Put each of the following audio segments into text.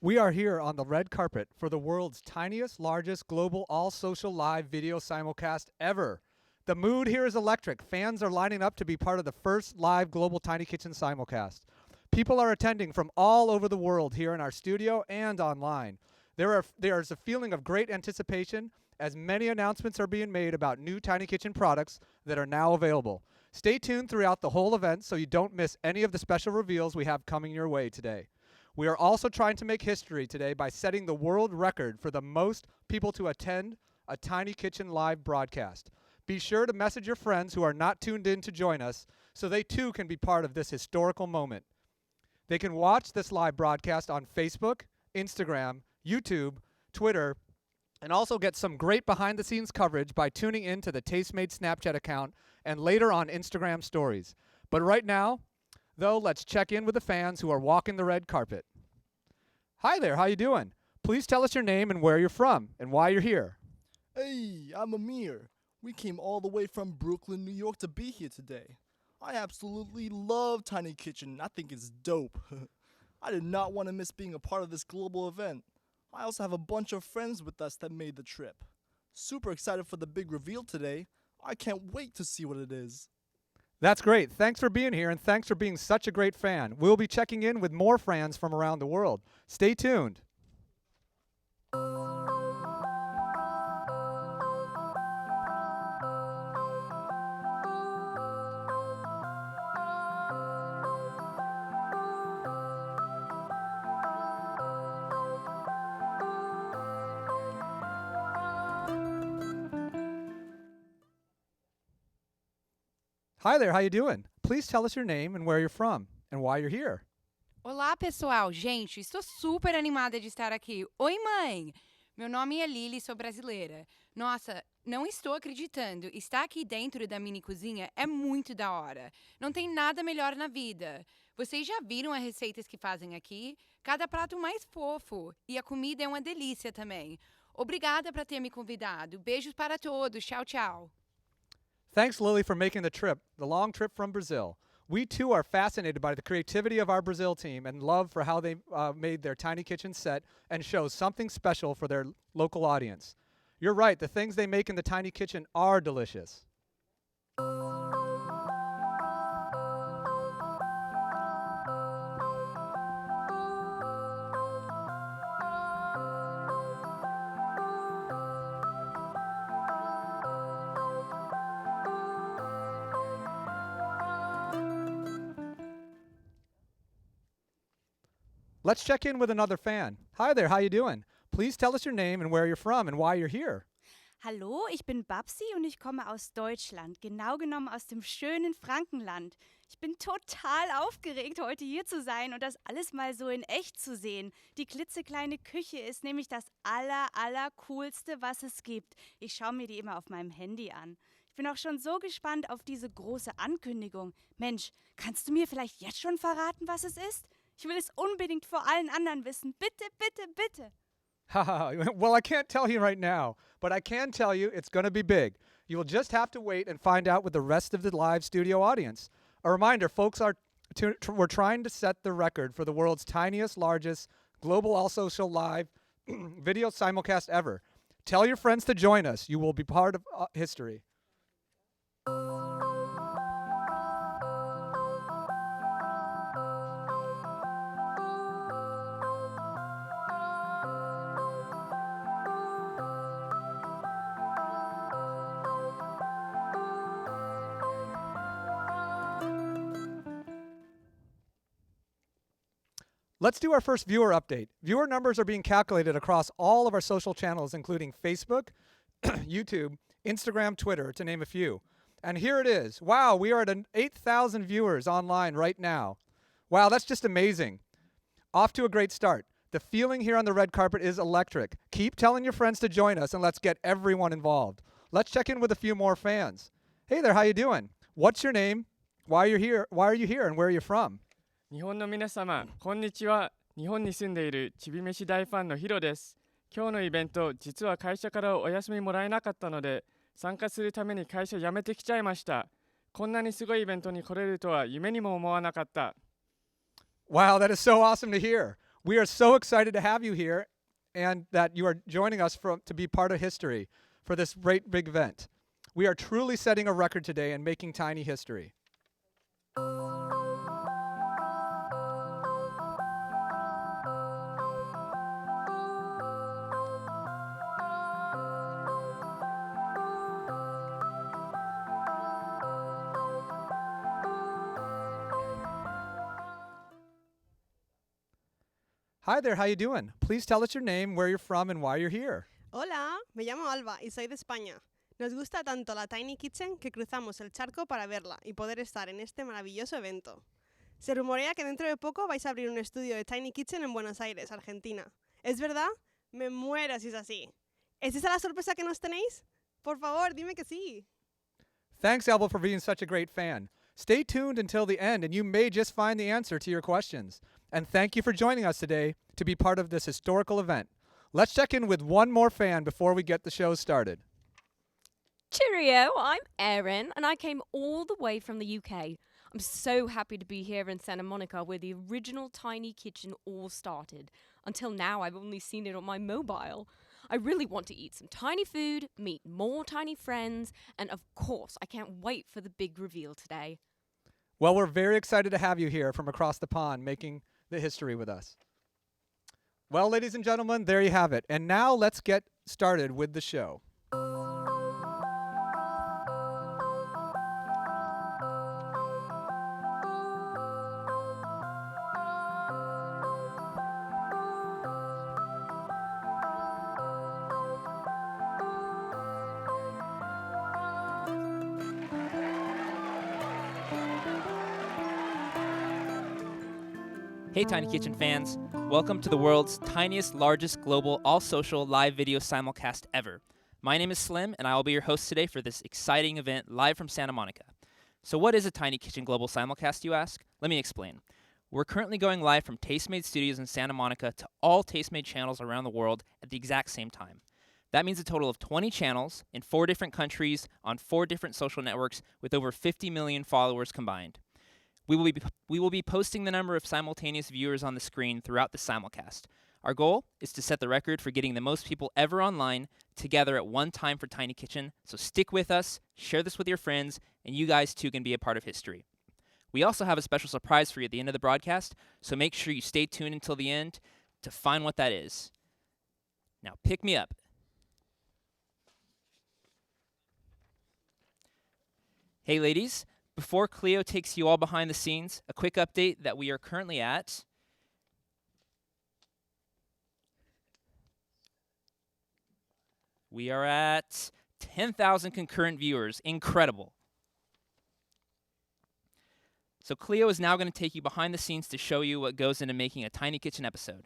We are here on the red carpet for the world's tiniest, largest global all-social live video simulcast ever. The mood here is electric. Fans are lining up to be part of the first live global Tiny Kitchen simulcast. People are attending from all over the world here in our studio and online. There's a feeling of great anticipation as many announcements are being made about new Tiny Kitchen products that are now available. Stay tuned throughout the whole event so you don't miss any of the special reveals we have coming your way today. We are also trying to make history today by setting the world record for the most people to attend a Tiny Kitchen live broadcast. Be sure to message your friends who are not tuned in to join us so they too can be part of this historical moment. They can watch this live broadcast on Facebook, Instagram, YouTube, Twitter, and also get some great behind-the-scenes coverage by tuning in to the Tastemade Snapchat account and later on Instagram stories. But right now, though, let's check in with the fans who are walking the red carpet. Hi there, how you doing? Please tell us your name and where you're from and why you're here. Hey, I'm Amir. We came all the way from Brooklyn, New York to be here today. I absolutely love Tiny Kitchen. I think it's dope. I did not want to miss being a part of this global event. I also have a bunch of friends with us that made the trip. Super excited for the big reveal today. I can't wait to see what it is. That's great. Thanks for being here and thanks for being such a great fan. We'll be checking in with more fans from around the world. Stay tuned. Hi there, how you doing? Please tell us your name and where you're from and why you're here. Olá, pessoal. Gente, estou super animada de estar aqui. Oi, mãe! Meu nome é Lili, sou brasileira. Nossa, não estou acreditando. Estar aqui dentro da mini cozinha é muito da hora. Não tem nada melhor na vida. Vocês já viram as receitas que fazem aqui? Cada prato mais fofo. E a comida é uma delícia também. Obrigada por ter me convidado. Beijos para todos. Tchau, tchau. Thanks, Lily, for making the long trip from Brazil. We, too, are fascinated by the creativity of our Brazil team and love for how they made their Tiny Kitchen set and show something special for their local audience. You're right, the things they make in the Tiny Kitchen are delicious. Let's check in with another fan. Hi there, how you doing? Please tell us your name and where you're from and why you're here. Hallo, ich bin Babsi und ich komme aus Deutschland, genau genommen aus dem schönen Frankenland. Ich bin total aufgeregt, heute hier zu sein und das alles mal so in echt zu sehen. Die klitzekleine Küche ist nämlich das allercoolste, was es gibt. Ich schaue mir die immer auf meinem Handy an. Ich bin auch schon so gespannt auf diese große Ankündigung. Mensch, kannst du mir vielleicht jetzt schon verraten, was es ist? Ich will es unbedingt vor allen anderen wissen. Bitte, bitte, bitte. Well, I can't tell you right now, but I can tell you it's going to be big. You will just have to wait and find out with the rest of the live studio audience. A reminder, folks, we're trying to set the record for the world's tiniest, largest, global all-social live video simulcast ever. Tell your friends to join us. You will be part of history. Let's do our first viewer update. Viewer numbers are being calculated across all of our social channels, including Facebook, YouTube, Instagram, Twitter, to name a few. And here it is. Wow, we are at 8,000 viewers online right now. Wow, that's just amazing. Off to a great start. The feeling here on the red carpet is electric. Keep telling your friends to join us and let's get everyone involved. Let's check in with a few more fans. Hey there, how you doing? What's your name? Why are you here, and where are you from? 日本の皆様、こんにちは。日本に住んでいるちびめし大ファンのヒロです。今日のイベント、実は会社からお休みもらえなかったので、参加するために会社辞めてきちゃいました。こんなにすごいイベントに来れるとは夢にも思わなかった。Wow, that is so awesome to hear. We are so excited to have you here and that you are joining us to be part of history for this great big event. We are truly setting a record today and making tiny history. Hi there, how you doing? Please tell us your name, where you're from, and why you're here. Hola, me llamo Alba y soy de España. Nos gusta tanto la Tiny Kitchen que cruzamos el charco para verla y poder estar en este maravilloso evento. Se rumorea que dentro de poco vais a abrir un estudio de Tiny Kitchen en Buenos Aires, Argentina. ¿Es verdad? Me muero si es así. ¿Es esa la sorpresa que nos tenéis? Por favor, dime que sí. Thanks, Alba, for being such a great fan. Stay tuned until the end, and you may just find the answer to your questions. And thank you for joining us today to be part of this historical event. Let's check in with one more fan before we get the show started. Cheerio, I'm Erin, and I came all the way from the UK. I'm so happy to be here in Santa Monica where the original Tiny Kitchen all started. Until now, I've only seen it on my mobile. I really want to eat some tiny food, meet more tiny friends, and of course, I can't wait for the big reveal today. Well, we're very excited to have you here from across the pond making the history with us. Well, ladies and gentlemen, there you have it. And now let's get started with the show. Hey Tiny Kitchen fans, welcome to the world's tiniest, largest global all-social live video simulcast ever. My name is Slim, and I will be your host today for this exciting event live from Santa Monica. So what is a Tiny Kitchen global simulcast, you ask? Let me explain. We're currently going live from Tastemade Studios in Santa Monica to all Tastemade channels around the world at the exact same time. That means a total of 20 channels in 4 different countries on 4 different social networks with over 50 million followers combined. We will be posting the number of simultaneous viewers on the screen throughout the simulcast. Our goal is to set the record for getting the most people ever online together at one time for Tiny Kitchen, so stick with us, share this with your friends, and you guys too can be a part of history. We also have a special surprise for you at the end of the broadcast, so make sure you stay tuned until the end to find what that is. Now pick me up. Hey ladies. Before Cleo takes you all behind the scenes, a quick update that we are currently at We are at 10,000 concurrent viewers. Incredible. So Cleo is now going to take you behind the scenes to show you what goes into making a Tiny Kitchen episode.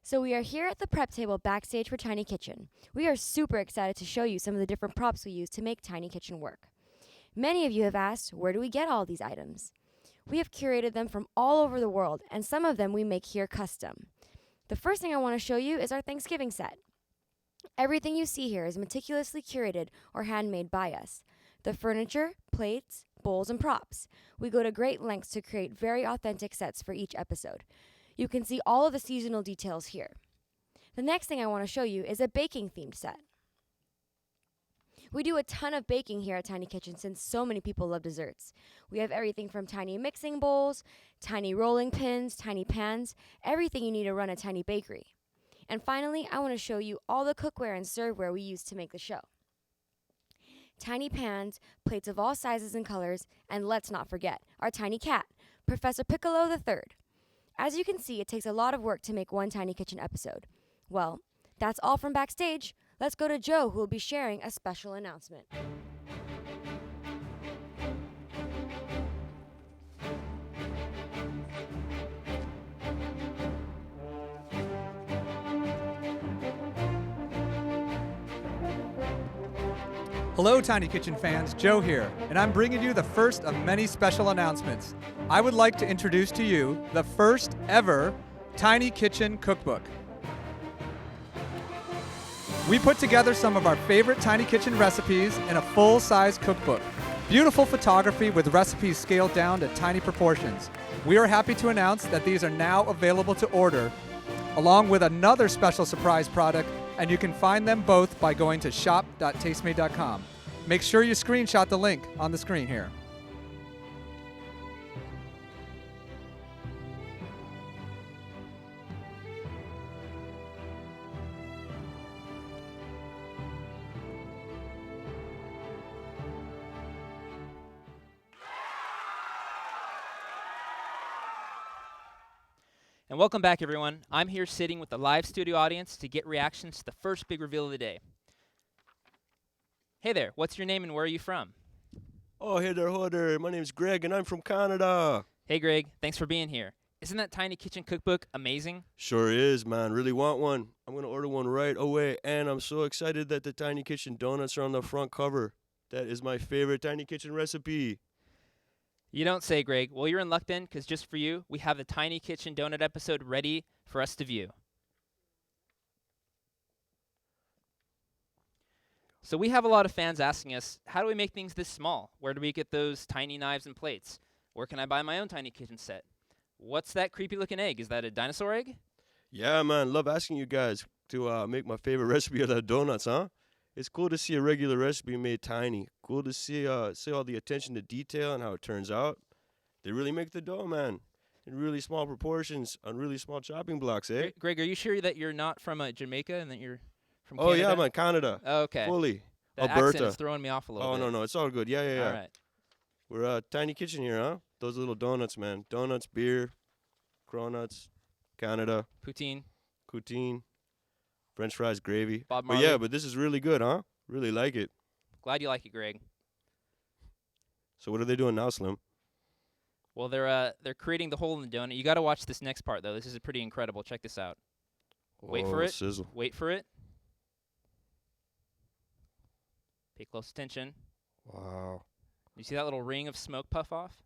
So we are here at the prep table backstage for Tiny Kitchen. We are super excited to show you some of the different props we use to make Tiny Kitchen work. Many of you have asked, where do we get all these items? We have curated them from all over the world, and some of them we make here custom. The first thing I want to show you is our Thanksgiving set. Everything you see here is meticulously curated or handmade by us. The furniture, plates, bowls, and props. We go to great lengths to create very authentic sets for each episode. You can see all of the seasonal details here. The next thing I want to show you is a baking themed set. We do a ton of baking here at Tiny Kitchen since so many people love desserts. We have everything from tiny mixing bowls, tiny rolling pins, tiny pans, everything you need to run a tiny bakery. And finally, I want to show you all the cookware and serveware we use to make the show. Tiny pans, plates of all sizes and colors, and let's not forget, our tiny cat, Professor Piccolo III. As you can see, it takes a lot of work to make one Tiny Kitchen episode. Well, that's all from backstage. Let's go to Joe, who will be sharing a special announcement. Hello, Tiny Kitchen fans. Joe here, and I'm bringing you the first of many special announcements. I would like to introduce to you the first ever Tiny Kitchen Cookbook. We put together some of our favorite Tiny Kitchen recipes in a full-size cookbook. Beautiful photography with recipes scaled down to tiny proportions. We are happy to announce that these are now available to order, along with another special surprise product, and you can find them both by going to shop.tastemade.com. Make sure you screenshot the link on the screen here. And welcome back, everyone. I'm here sitting with the live studio audience to get reactions to the first big reveal of the day. Hey there, what's your name and where are you from? Oh, hey there. My name's Greg, and I'm from Canada. Hey, Greg. Thanks for being here. Isn't that Tiny Kitchen Cookbook amazing? Sure is, man. Really want one. I'm going to order one right away, and I'm so excited that the Tiny Kitchen donuts are on the front cover. That is my favorite Tiny Kitchen recipe. You don't say, Greg. Well, you're in luck then, because just for you, we have the Tiny Kitchen Donut episode ready for us to view. So we have a lot of fans asking us, how do we make things this small? Where do we get those tiny knives and plates? Where can I buy my own Tiny Kitchen set? What's that creepy-looking egg? Is that a dinosaur egg? Yeah, man. Love asking you guys to make my favorite recipe of the donuts, huh? It's cool to see a regular recipe made tiny. Cool to see all the attention to detail and how it turns out. They really make the dough, man, in really small proportions on really small chopping blocks, eh? Greg, are you sure that you're not from Jamaica and that you're from Canada? Oh, yeah, I'm in Canada. Oh, okay. Fully. That Alberta. accent is throwing me off a little bit. Oh, no, it's all good. Yeah. All right. We're Tiny Kitchen here, huh? Those little donuts, man. Donuts, beer, cronuts, Canada. Poutine. French fries, gravy. Bob But Marley. yeah, but this is really good, huh? Really like it. Glad you like it, Greg. So what are they doing now, Slim? Well, they're creating the hole in the donut. You got to watch this next part, though. This is pretty incredible. Check this out. Wait for it. Sizzle. Wait for it. Pay close attention. Wow. You see that little ring of smoke puff off?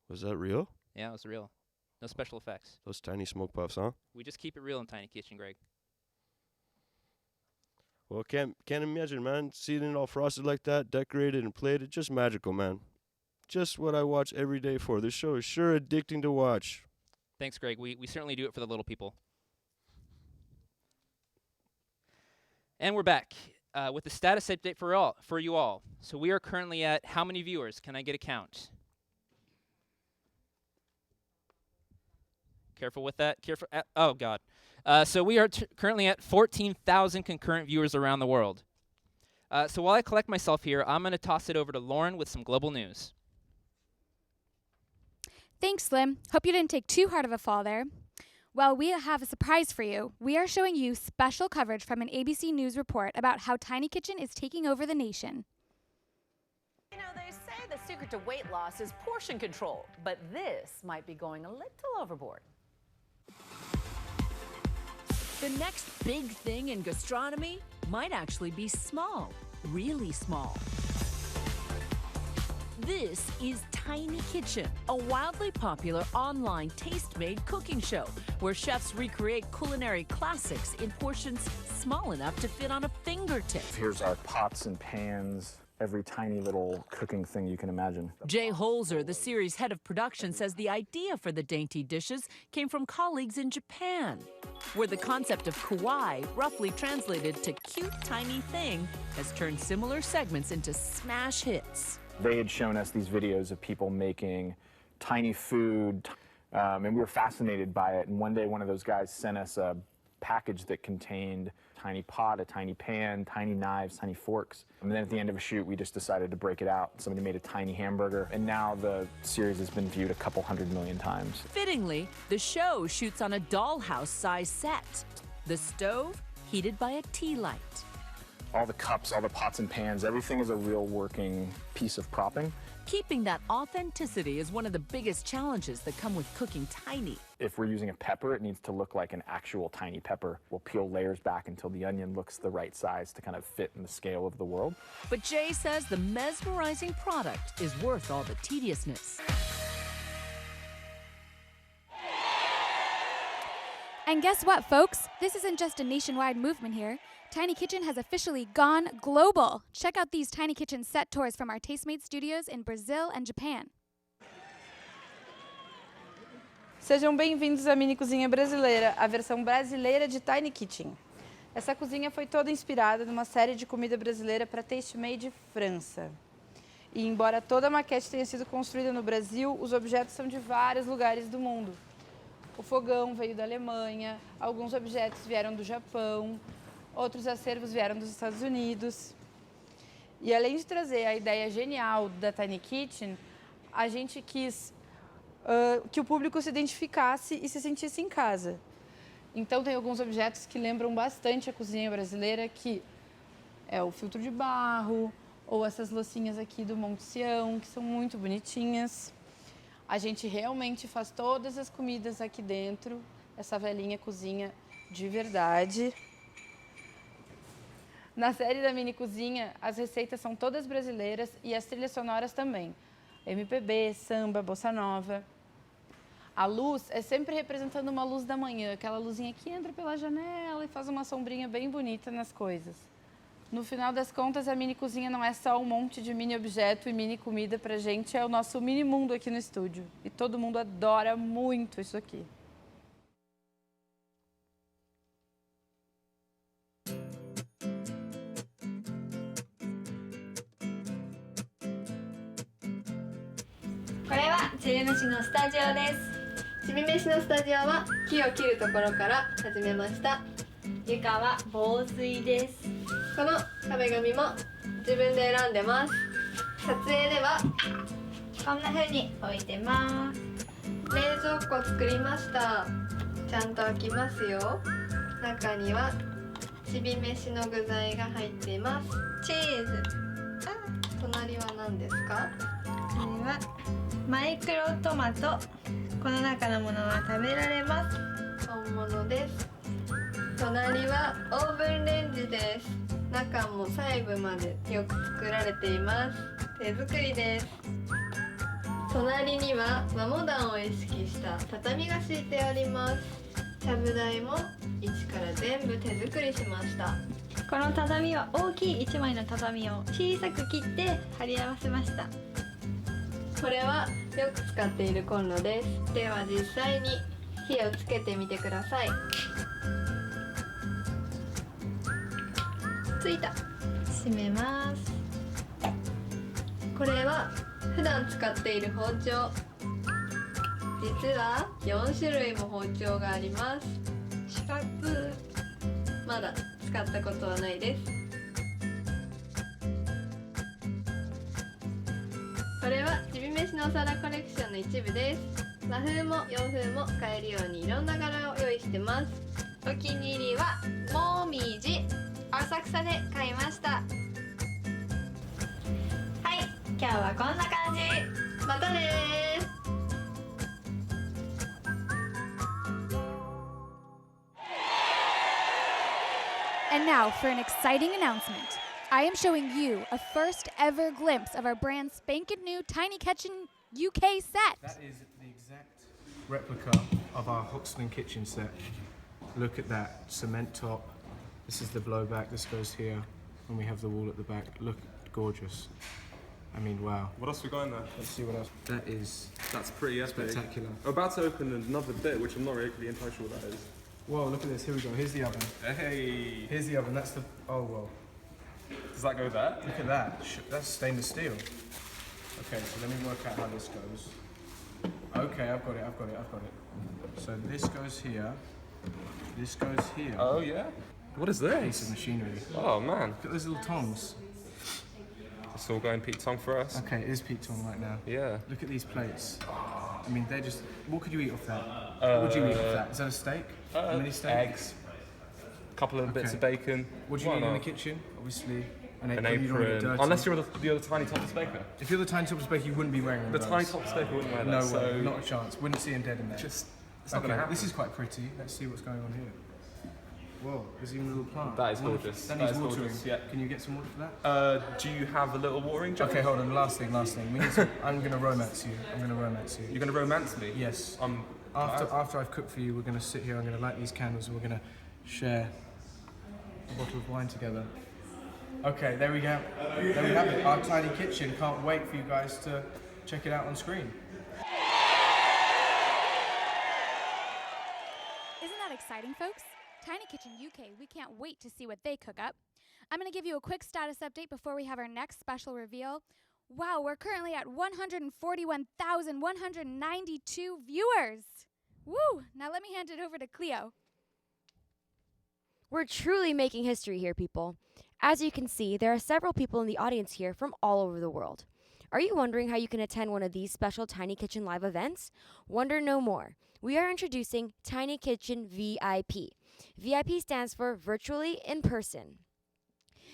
Was that real? Yeah, it was real. No special effects. Those tiny smoke puffs, huh? We just keep it real in Tiny Kitchen, Greg. Well, can't imagine, man. Seeing it all frosted like that, decorated and plated, just magical, man. Just what I watch every day for. This show is sure addicting to watch. Thanks, Greg. We certainly do it for the little people. And we're back with the status update for you all. So we are currently at how many viewers? Can I get a count? Careful with that. Careful. Oh, God. So we are currently at 14,000 concurrent viewers around the world. So while I collect myself here, I'm going to toss it over to Lauren with some global news. Thanks, Slim. Hope you didn't take too hard of a fall there. Well, we have a surprise for you. We are showing you special coverage from an ABC News report about how Tiny Kitchen is taking over the nation. You know, they say the secret to weight loss is portion control, but this might be going a little overboard. The next big thing in gastronomy might actually be small, really small. This is Tiny Kitchen, a wildly popular online taste-made cooking show where chefs recreate culinary classics in portions small enough to fit on a fingertip. Here's our pots and pans, every tiny little cooking thing you can imagine. Jay Holzer, the series head of production, says the idea for the dainty dishes came from colleagues in Japan, where the concept of kawaii, roughly translated to cute tiny thing, has turned similar segments into smash hits. They had shown us these videos of people making tiny food, and we were fascinated by it. And one day, one of those guys sent us a package that contained a tiny pot, a tiny pan, tiny knives, tiny forks. And then at the end of a shoot, we just decided to break it out. Somebody made a tiny hamburger, and now the series has been viewed a couple 100 million times. Fittingly, the show shoots on a dollhouse-sized set. The stove heated by a tea light. All the cups, all the pots and pans, everything is a real working piece of propping. Keeping that authenticity is one of the biggest challenges that come with cooking tiny. If we're using a pepper, it needs to look like an actual tiny pepper. We'll peel layers back until the onion looks the right size to kind of fit in the scale of the world. But Jay says the mesmerizing product is worth all the tediousness. And guess what, folks? This isn't just a nationwide movement here. Tiny Kitchen has officially gone global. Check out these Tiny Kitchen set tours from our Tastemade studios in Brazil and Japan. Sejam bem-vindos à mini cozinha brasileira, a versão brasileira de Tiny Kitchen. Essa cozinha foi toda inspirada numa série de comida brasileira para Tastemade França. E embora toda a maquete tenha sido construída no Brasil, os objetos são de vários lugares do mundo. O fogão veio da Alemanha, alguns objetos vieram do Japão, outros acervos vieram dos Estados Unidos. E além de trazer a ideia genial da Tiny Kitchen, a gente quis que o público se identificasse e se sentisse em casa. Então tem alguns objetos que lembram bastante a cozinha brasileira, que é o filtro de barro, ou essas loucinhas aqui do Monte Sião, que são muito bonitinhas. A gente realmente faz todas as comidas aqui dentro, essa velhinha cozinha de verdade. Na série da mini cozinha, as receitas são todas brasileiras e as trilhas sonoras também. MPB, samba, bossa nova. A luz é sempre representando uma luz da manhã, aquela luzinha que entra pela janela e faz uma sombrinha bem bonita nas coisas. No final das contas, a mini cozinha não é só um monte de mini objeto e mini comida pra gente, é o nosso mini mundo aqui no estúdio. E todo mundo adora muito isso aqui. Esse é o nosso estúdio. ちびめしのスタジオは木を切るところから始めました。床は防水です。この壁紙も自分で選んでます。撮影ではこんな風に置いてます。冷蔵庫作りました。ちゃんと開きますよ。中にはちびめしの具材が入っています。チーズ。隣は何ですか？これはマイクロトマト。この中のものは食べられます。本物です。隣はオーブンレンジです。中も細部までよく作られています。手作りです。隣には和モダンを意識した畳が敷いてあります。ちゃぶ台も一から全部手作りしました。この畳は大きい1枚の畳を小さく切って貼り合わせました。これはよく使っているコンロです。では実際に火をつけてみてください。ついた。閉めます。これは普段使っている包丁。実は4種類も包丁があります。四角。まだ使ったことはないです。これはちびめしのお皿コレクションの一部です。和風も洋風も買えるようにいろんな柄を用意してます。お気に入りはもみじ、浅草で買いました。はい、今日はこんな感じ。またねー。And now for an exciting announcement. I am showing you a first ever glimpse of our brand spanking new Tiny Kitchen UK set. That is the exact replica of our Hoxton kitchen set. Look at that cement top. This is the blowback. This goes here, and we have the wall at the back. Look, gorgeous. I mean, wow. What else we got in there? Let's see what else. That's pretty epic. Spectacular. We're about to open another bit, which I'm not really entirely sure what that is. Whoa, look at this. Here we go. Here's the oven. Hey. Here's the oven. That's the. Oh, well. Does that go there? Look at that. That's stainless steel. Okay, so let me work out how this goes. Okay, I've got it. So this goes here. This goes here. Oh, yeah? What is this? Piece of machinery. Oh, man. Look at those little tongs. It's all going Pete Tong for us. Okay, it is Pete Tong right now. Yeah. Look at these plates. I mean, they're just... What could you eat off that? What would you eat off that? Is that a steak? A mini steak? Eggs. couple of bits of bacon. What do you Why need in the not? kitchen? Obviously, an An apron. You don't want to get apron. dirty. Unless you're the other tiny topless baker. If you're the tiny topless baker, you wouldn't be wearing The those. tiny topless baker wouldn't wear that. No so way, not a chance. Wouldn't see him dead in there. It's not going to happen. This is quite pretty. Let's see what's going on here. Whoa, there's even a little plant. That is gorgeous. That That needs is watering. gorgeous, yeah. Can you get some water for that? Do you have a little watering jar? Okay, hold on. Last thing. We need some, I'm going to romance you. You're going to romance me? Yes. I'm After I've cooked for you, we're going to sit here. I'm going to light these candles, and we're going to share a bottle of wine together. Okay, there we go. There we have it. Our tiny kitchen. Can't wait for you guys to check it out on screen. Isn't that exciting, folks? Tiny Kitchen UK, we can't wait to see what they cook up. I'm going to give you a quick status update before we have our next special reveal. Wow, we're currently at 141,192 viewers. Woo! Now let me hand it over to Cleo. We're truly making history here, people. As you can see, there are several people in the audience here from all over the world. Are you wondering how you can attend one of these special Tiny Kitchen live events? Wonder no more. We are introducing Tiny Kitchen VIP. VIP stands for Virtually in Person.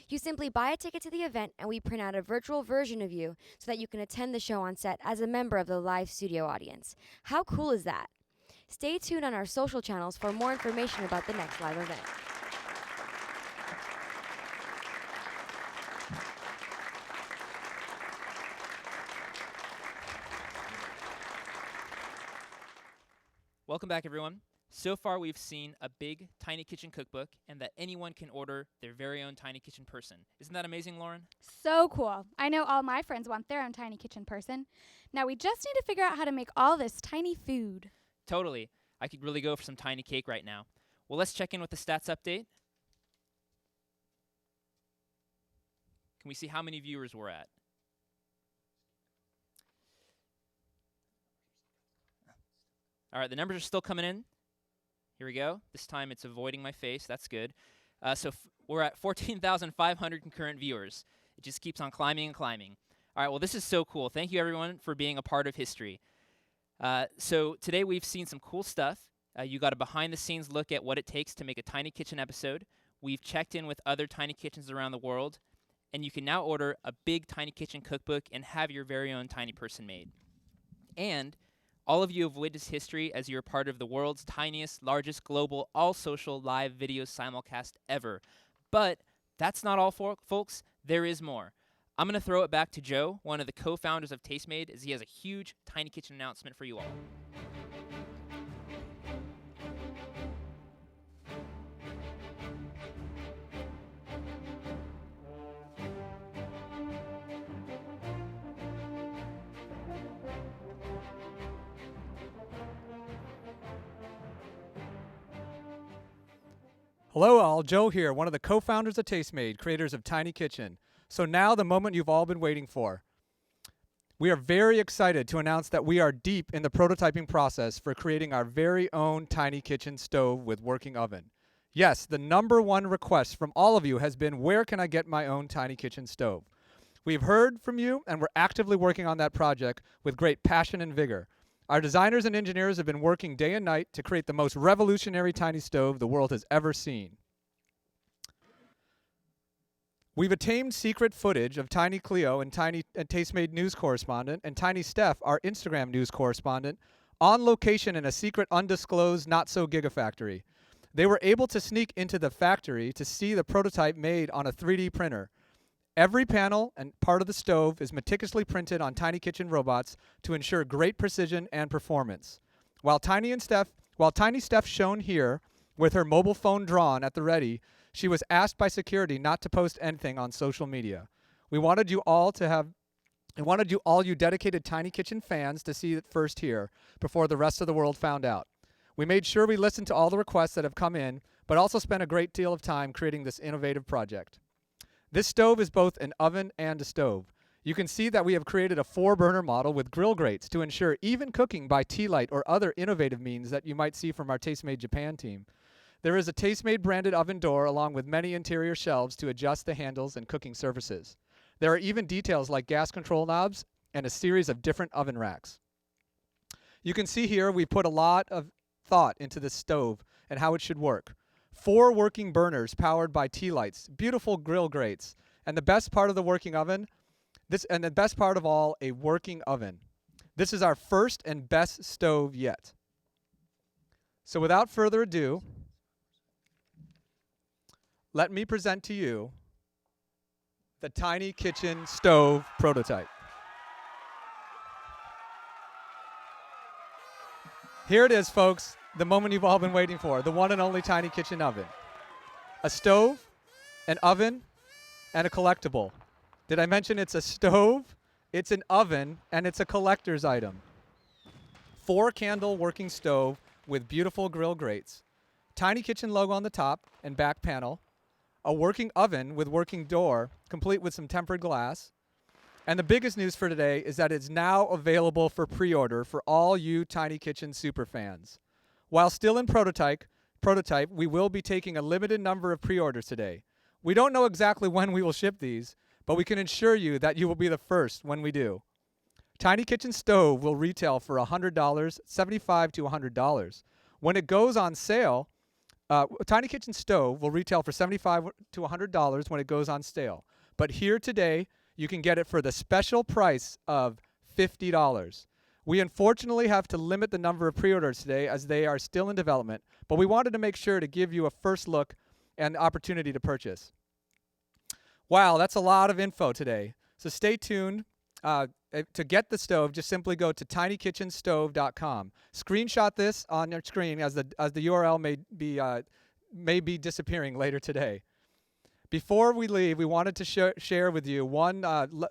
You simply buy a ticket to the event and we print out a virtual version of you so that you can attend the show on set as a member of the live studio audience. How cool is that? Stay tuned on our social channels for more information about the next live event. Welcome back, everyone. So far, we've seen a big Tiny Kitchen cookbook and that anyone can order their very own Tiny Kitchen person. Isn't that amazing, Lauren? So cool. I know all my friends want their own Tiny Kitchen person. Now we just need to figure out how to make all this tiny food. Totally. I could really go for some tiny cake right now. Well, let's check in with the stats update. Can we see how many viewers we're at? All right, the numbers are still coming in. Here we go. This time it's avoiding my face. That's good. We're at 14,500 concurrent viewers. It just keeps on climbing and climbing. All right, well, this is so cool. Thank you, everyone, for being a part of history. So today we've seen some cool stuff. You got a behind-the-scenes look at what it takes to make a Tiny Kitchen episode. We've checked in with other Tiny Kitchens around the world. And you can now order a big Tiny Kitchen cookbook and have your very own tiny person made. And all of you have witnessed history as you're part of the world's tiniest, largest global, all-social live video simulcast ever. But that's not all, folks. There is more. I'm going to throw it back to Joe, one of the co-founders of Tastemade, as he has a huge Tiny Kitchen announcement for you all. Hello all, Joe here, one of the co-founders of Tastemade, creators of Tiny Kitchen. So now the moment you've all been waiting for. We are very excited to announce that we are deep in the prototyping process for creating our very own Tiny Kitchen stove with working oven. Yes, the #1 request from all of you has been, where can I get my own Tiny Kitchen stove? We've heard from you and we're actively working on that project with great passion and vigor. Our designers and engineers have been working day and night to create the most revolutionary tiny stove the world has ever seen. We've obtained secret footage of Tiny Cleo and Tastemade news correspondent and Tiny Steph, our Instagram news correspondent, on location in a secret undisclosed not-so-gigafactory. They were able to sneak into the factory to see the prototype made on a 3D printer. Every panel and part of the stove is meticulously printed on Tiny Kitchen robots to ensure great precision and performance. While Tiny Steph shown here with her mobile phone drawn at the ready, she was asked by security not to post anything on social media. We wanted you all you dedicated Tiny Kitchen fans to see it first here before the rest of the world found out. We made sure we listened to all the requests that have come in, but also spent a great deal of time creating this innovative project. This stove is both an oven and a stove. You can see that we have created a 4-burner model with grill grates to ensure even cooking by tea light or other innovative means that you might see from our Tastemade Japan team. There is a Tastemade branded oven door along with many interior shelves to adjust the handles and cooking surfaces. There are even details like gas control knobs and a series of different oven racks. You can see here we put a lot of thought into this stove and how it should work. 4 working burners powered by tea lights, beautiful grill grates, and the best part of the working oven, the best part of all, a working oven. This is our first and best stove yet. So without further ado, let me present to you the Tiny Kitchen Stove prototype. Here it is, folks, the moment you've all been waiting for, the one and only Tiny Kitchen oven. A stove, an oven, and a collectible. Did I mention it's a stove, it's an oven, and it's a collector's item? 4-candle working stove with beautiful grill grates, Tiny Kitchen logo on the top and back panel, a working oven with working door, complete with some tempered glass. And the biggest news for today is that it's now available for pre-order for all you Tiny Kitchen super fans. While still in prototype, we will be taking a limited number of pre-orders today. We don't know exactly when we will ship these, but we can assure you that you will be the first when we do. Tiny Kitchen Stove will retail for $100, $75 to $100. When it goes on sale, Tiny Kitchen Stove will retail for $75 to $100 when it goes on sale. But here today, you can get it for the special price of $50. We unfortunately have to limit the number of pre-orders today as they are still in development, but we wanted to make sure to give you a first look and the opportunity to purchase. Wow, that's a lot of info today. So stay tuned. To get the stove, just simply go to tinykitchenstove.com. Screenshot this on your screen as the URL may be disappearing later today. Before we leave, we wanted to share with you one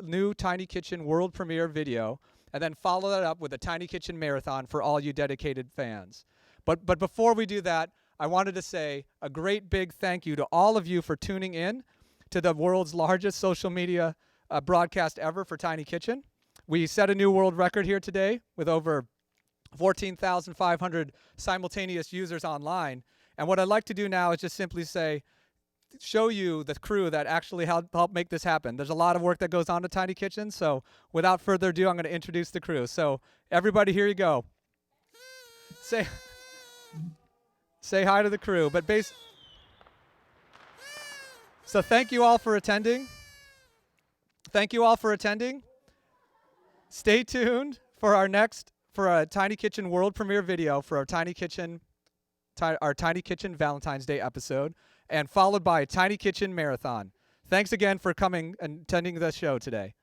new Tiny Kitchen world premiere video, and then follow that up with a Tiny Kitchen marathon for all you dedicated fans. But before we do that, I wanted to say a great big thank you to all of you for tuning in to the world's largest social media broadcast ever for Tiny Kitchen. We set a new world record here today with over 14,500 simultaneous users online. And what I'd like to do now is just simply show you the crew that actually helped make this happen. There's a lot of work that goes on to Tiny Kitchen, so without further ado, I'm going to introduce the crew. So everybody, here you go. Say hi to the crew. So thank you all for attending. Stay tuned for our Tiny Kitchen world premiere video for our Tiny Kitchen Valentine's Day episode, and followed by a Tiny Kitchen marathon. Thanks again for coming and attending the show today.